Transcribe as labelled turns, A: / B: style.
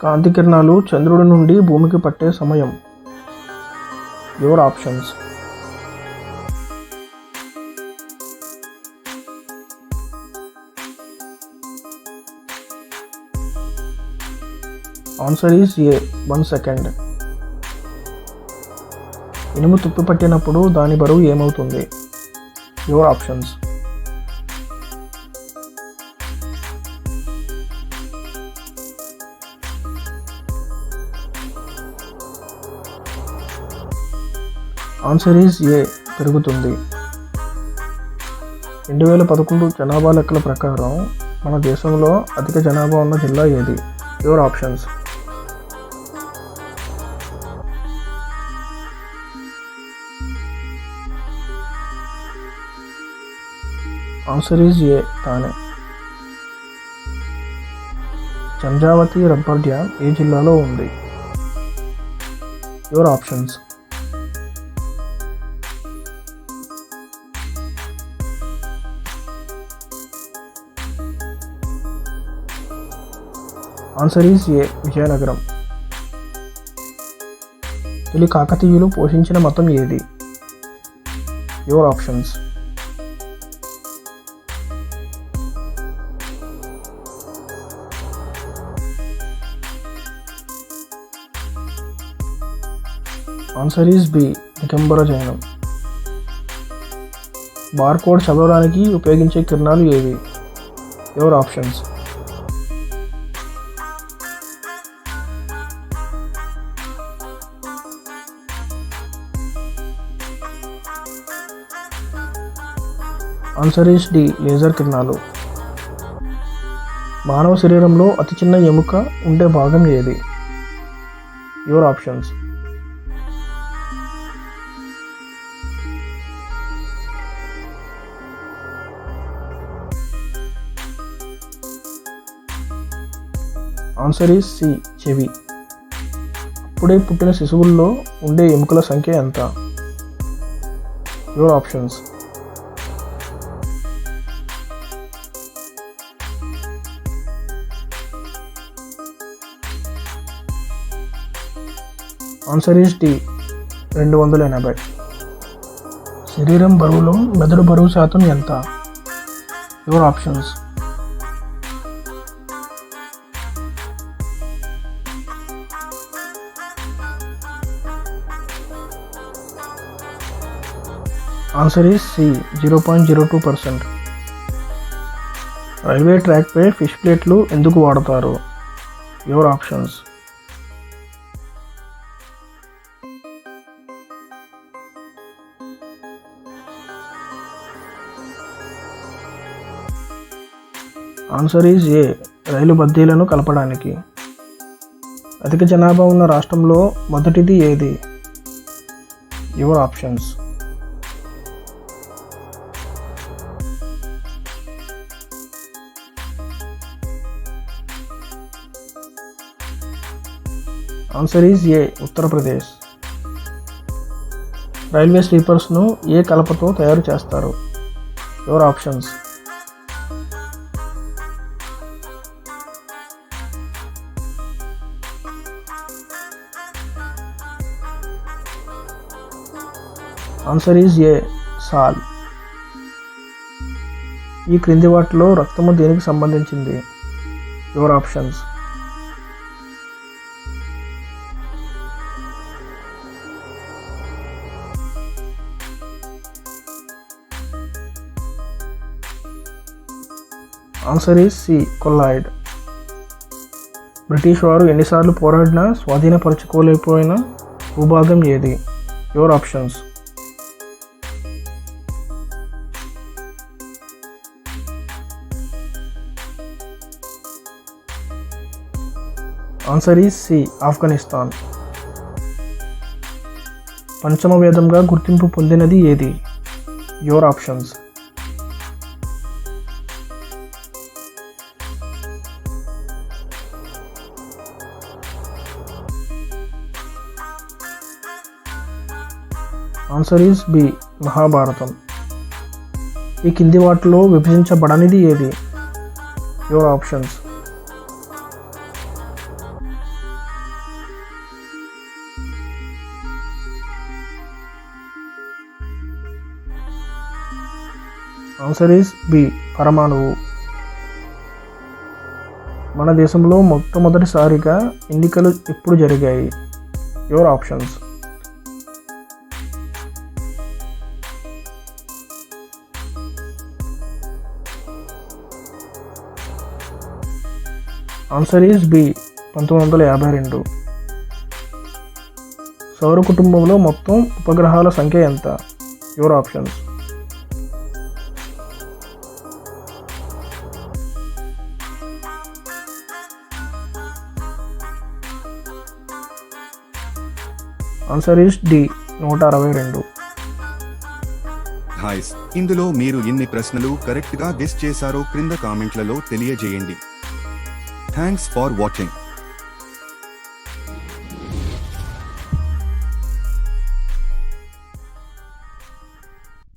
A: కాంతి కిరణాలు చంద్రుడి నుండి భూమికి పట్టే సమయం. Your options. Answer is A 1 second. ఇనుము తుప్పు పట్టినప్పుడు దాని బరువు ఏమవుతుంది? Your options. ఆన్సర్ ఈజ్ ఏ పెరుగుతుంది. 2011 జనాభా లెక్కల ప్రకారం మన దేశంలో అధిక జనాభా ఉన్న జిల్లా ఏది? Your options. Answer is A Thane. Chandravathi rubber dam ఏ జిల్లాలో ఉంది? Your options. Answer is A Vizianagaram. తొలి కాకతీయులు పోషించిన మతం ఏది? Your options. Answer is B Digambara జైనం. బార్కోడ్ చదవడానికి ఉపయోగించే కిరణాలు ఏవి? Your options. Answer is D laser కిరణాలు. మానవ శరీరంలో అతి చిన్న ఎముక ఉండే భాగం ఏది? Your options. Answer is C చెవి. అప్పుడే పుట్టిన శిశువుల్లో ఉండే ఎముకల సంఖ్య ఎంత? Your options. Answer is D 280. శరీరం బరువులో మెదడు బరువు శాతం ఎంత? Your options. Answer is C 0.02%. Railway ట్రాక్పై ఫిష్ ప్లేట్లు ఎందుకు వాడతారు? Your options. Answer is A rail బద్దీలను కలపడానికి. అధిక జనాభా ఉన్న రాష్ట్రంలో మొదటిది ఏది? Your options. Answer is A Uttar Pradesh. Railway స్లీపర్స్ను ఏ కలపతో తయారు చేస్తారు? Your options. Answer is A సాల్. ఈ క్రింది వాటిలో రక్తము దేనికి సంబంధించింది? Your options. Answer is C colloid. British వారు ఎన్నిసార్లు పోరాడినా స్వాధీనపరచుకోలేకపోయిన భూభాగం ఏది? Your options. Answer is C Afghanistan. పంచమ వేదంగా గుర్తింపు పొందినది ఏది? Your options. Answer is B మహాభారతం. ఈ కింది వాటిలో విభజించబడనిది ఏది? Your options. Answer is B పరమాణువు. మన దేశంలో మొట్టమొదటిసారిగా ఎన్నికలు ఎప్పుడు జరిగాయి? Your options. Answer is B 1952. సౌర కుటుంబంలో మొత్తం ఉపగ్రహాల సంఖ్య ఎంత? Your options. Answer is D 162.
B: హాయ్స్, ఇందులో మీరు ఎన్ని ప్రశ్నలు కరెక్ట్గా గెస్ చేశారో క్రింద కామెంట్లలో తెలియజేయండి. Thanks for watching.